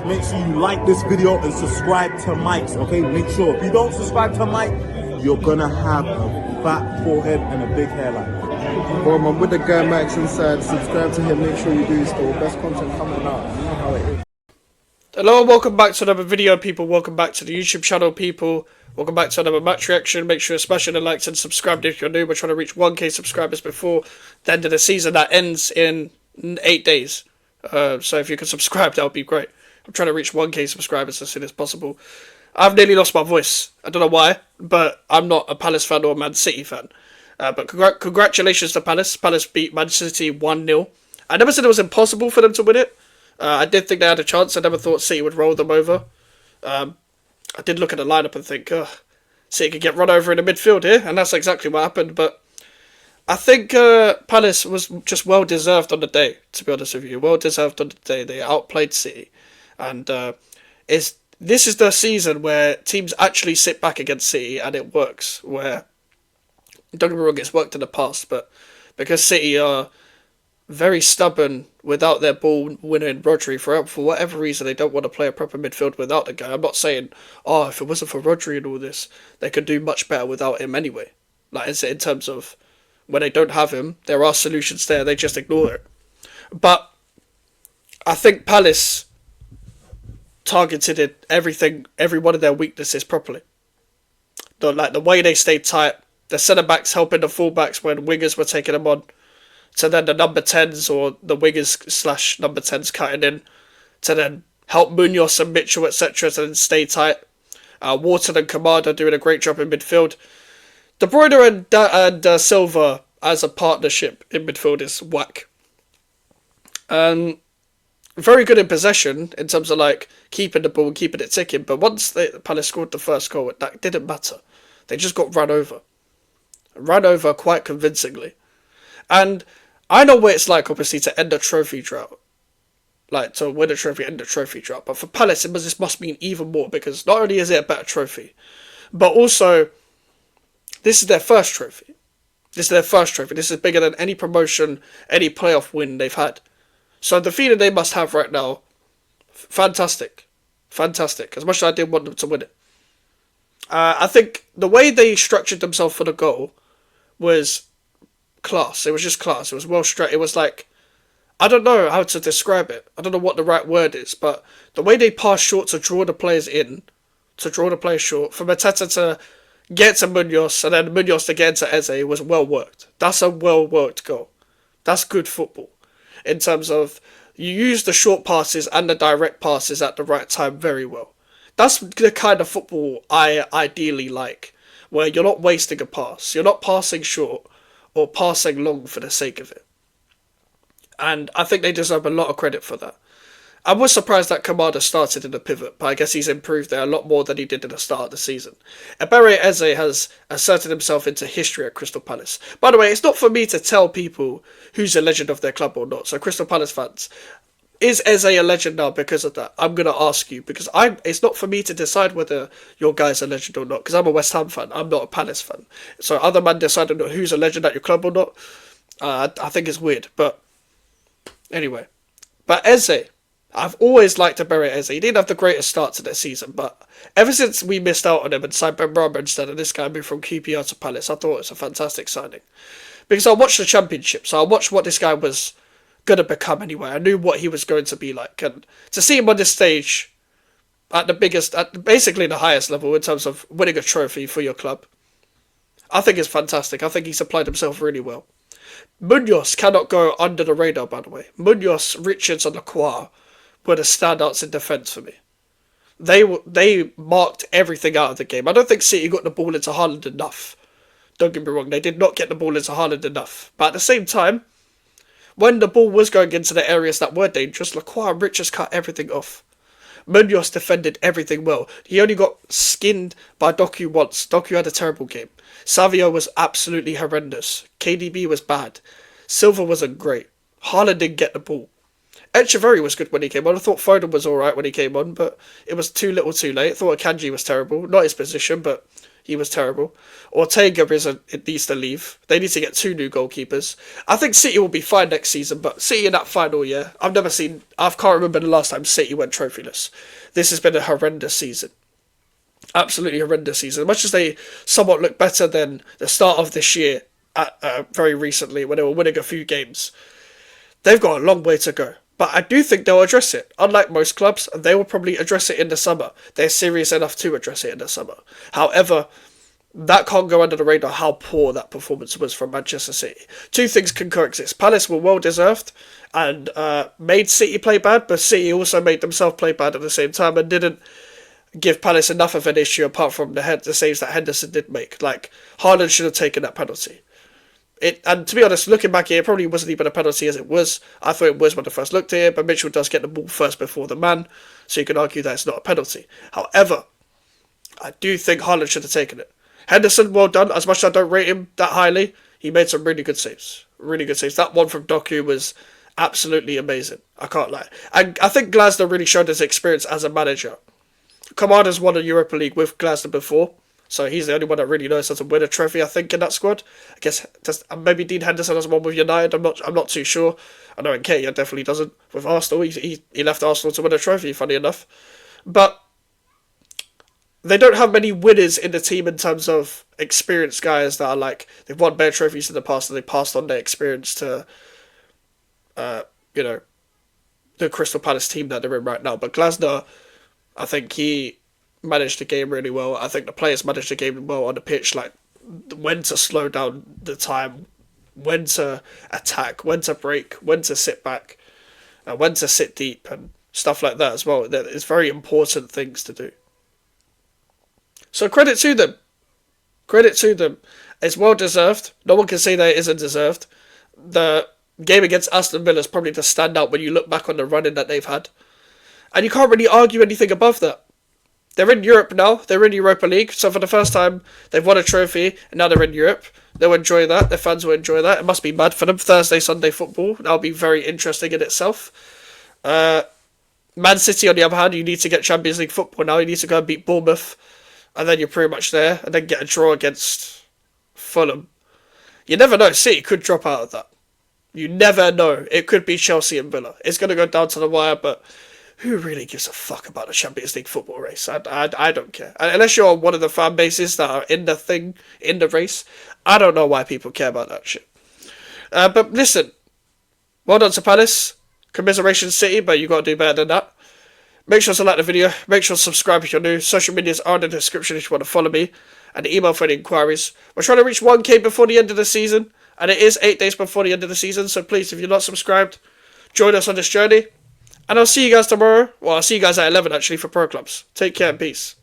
make sure you like this video and subscribe to Mike's, okay? Make sure. If you don't subscribe to Mike, you're gonna have a fat forehead and a big hairline. Well, I'm with the guy Max inside. Subscribe to him, make sure you do so. Best content coming out. You know how it is. Hello and welcome back to another video, people. Welcome back to the YouTube channel, people. Welcome back to another match reaction. Make sure you're smashing the likes and subscribe if you're new. We're trying to reach 1k subscribers before the end of the season that ends in 8 days. So if you can subscribe, that would be great. I'm trying to reach 1k subscribers as soon as possible. I've nearly lost my voice. I don't know why, but I'm not a Palace fan or a Man City fan. But congratulations to Palace. Palace beat Man City 1-0. I never said it was impossible for them to win it. I did think they had a chance. I never thought City would roll them over. I did look at the lineup and think, City could get run over in the midfield here, and that's exactly what happened. But I think Palace was just well deserved on the day, to be honest with you. Well deserved on the day. They outplayed City. And this is the season where teams actually sit back against City and it works. Where, don't get me wrong, it's worked in the past, but because City are very stubborn without their ball winner in Rodri, for whatever reason they don't want to play a proper midfield without the guy. I'm not saying, if it wasn't for Rodri and all this, they could do much better without him anyway. Like, in terms of when they don't have him, there are solutions there, they just ignore it. But I think Palace targeted every one of their weaknesses properly. The way they stayed tight, the centre-backs helping the full-backs when wingers were taking them on, to then the number 10s or the wingers / number 10s cutting in, to then help Munoz and Mitchell, etc., to then stay tight. Wharton and Kamada doing a great job in midfield. De Bruyne and Silva as a partnership in midfield is whack. Very good in possession in terms of like keeping the ball and keeping it ticking, but once Palace scored the first goal, that didn't matter. They just got run over. Run over quite convincingly. And I know what it's like, obviously, to end a trophy drought. Like, to win a trophy, end a trophy drought. But for Palace, this must mean even more, because not only is it a better trophy, but also, this is their first trophy. This is bigger than any promotion, any playoff win they've had. So the feeling they must have right now, fantastic. Fantastic. As much as I did want them to win it. I think the way they structured themselves for the goal was class. It was just class. It was well struck. It was like, I don't know how to describe it. I don't know what the right word is, but the way they passed short to draw the players in, to draw the players short, for Mateta to get to Munoz, and then Munoz to get into Eze, was well worked. That's a well worked goal. That's good football. In terms of, you use the short passes and the direct passes at the right time very well. That's the kind of football I ideally like, where you're not wasting a pass. You're not passing short or passing long for the sake of it. And I think they deserve a lot of credit for that. I was surprised that Kamada started in the pivot, but I guess he's improved there a lot more than he did at the start of the season. Ebere Eze has asserted himself into history at Crystal Palace. By the way, it's not for me to tell people who's a legend of their club or not. So Crystal Palace fans, is Eze a legend now because of that? I'm going to ask you, because it's not for me to decide whether your guy's a legend or not, because I'm a West Ham fan, I'm not a Palace fan. So other man deciding who's a legend at your club or not, I think it's weird. But anyway, but Eze, I've always liked Ebere Eze. He didn't have the greatest start to this season, but ever since we missed out on him and signed Ben Rama instead of this guy moved from QPR to Palace, I thought it was a fantastic signing. Because I watched the Championship, so I watched what this guy was going to become anyway. I knew what he was going to be like, and to see him on this stage at the biggest, at basically the highest level in terms of winning a trophy for your club, I think it's fantastic. I think he's applied himself really well. Munoz cannot go under the radar, by the way. Munoz, Richards and Lacroix were the standouts in defence for me. They marked everything out of the game. I don't think City got the ball into Haaland enough. Don't get me wrong, they did not get the ball into Haaland enough. But at the same time, when the ball was going into the areas that were dangerous, Lacroix and Richards cut everything off. Munoz defended everything well. He only got skinned by Doku once. Doku had a terrible game. Savio was absolutely horrendous. KDB was bad. Silva wasn't great. Haaland didn't get the ball. Echeverri was good when he came on. I thought Foden was alright when he came on, but it was too little too late. I thought Akanji was terrible. Not his position, but He was terrible. Ortega it needs to leave. They need to get 2 new goalkeepers. I think City will be fine next season, but City in that final year, I can't remember the last time City went trophyless. This has been a horrendous season. Absolutely horrendous season. As much as they somewhat look better than the start of this year, very recently, when they were winning a few games, they've got a long way to go. But I do think they'll address it. Unlike most clubs, they will probably address it in the summer. They're serious enough to address it in the summer. However, that can't go under the radar how poor that performance was from Manchester City. 2 things can coexist. Palace were well deserved and made City play bad, but City also made themselves play bad at the same time and didn't give Palace enough of an issue apart from the saves that Henderson did make. Like, Haaland should have taken that penalty. And to be honest, looking back here, it probably wasn't even a penalty as it was. I thought it was when I first looked at it, but Mitchell does get the ball first before the man, so you can argue that it's not a penalty. However, I do think Haaland should have taken it. Henderson, well done. As much as I don't rate him that highly, he made some really good saves. Really good saves. That one from Doku was absolutely amazing. I can't lie. And I think Glasner really showed his experience as a manager. Kamada's won a Europa League with Glasner before, so he's the only one that really knows how to win a trophy, I think, in that squad. I guess maybe Dean Henderson has one with United. I'm not too sure. I know Nketiah definitely doesn't with Arsenal. He left Arsenal to win a trophy, funny enough. But they don't have many winners in the team in terms of experienced guys that are like, they've won better trophies in the past and they passed on their experience to, the Crystal Palace team that they're in right now. But Glasner, I think he managed the game really well. I think the players managed the game well on the pitch, like when to slow down the time, when to attack, when to break, when to sit back, when to sit deep, and stuff like that as well. It's very important things to do. So credit to them. Credit to them. It's well deserved. No one can say that it isn't deserved. The game against Aston Villa is probably the standout when you look back on the running that they've had. And you can't really argue anything above that. They're in Europe now. They're in Europa League. So for the first time, they've won a trophy, and now they're in Europe. They'll enjoy that. Their fans will enjoy that. It must be mad for them. Thursday, Sunday football. That'll be very interesting in itself. Man City, on the other hand, you need to get Champions League football now. You need to go and beat Bournemouth, and then you're pretty much there. And then get a draw against Fulham. You never know. City could drop out of that. You never know. It could be Chelsea and Villa. It's going to go down to the wire, but who really gives a fuck about the Champions League football race? I don't care. Unless you're one of the fan bases that are in the race, I don't know why people care about that shit. But listen, well done to Palace. Commiserations City, but you got to do better than that. Make sure to like the video. Make sure to subscribe if you're new. Social medias are in the description if you want to follow me. And email for any inquiries. We're trying to reach 1k before the end of the season. And it is 8 days before the end of the season. So please, if you're not subscribed, join us on this journey. And I'll see you guys tomorrow. Well, I'll see you guys at 11 actually for Pro Clubs. Take care and peace.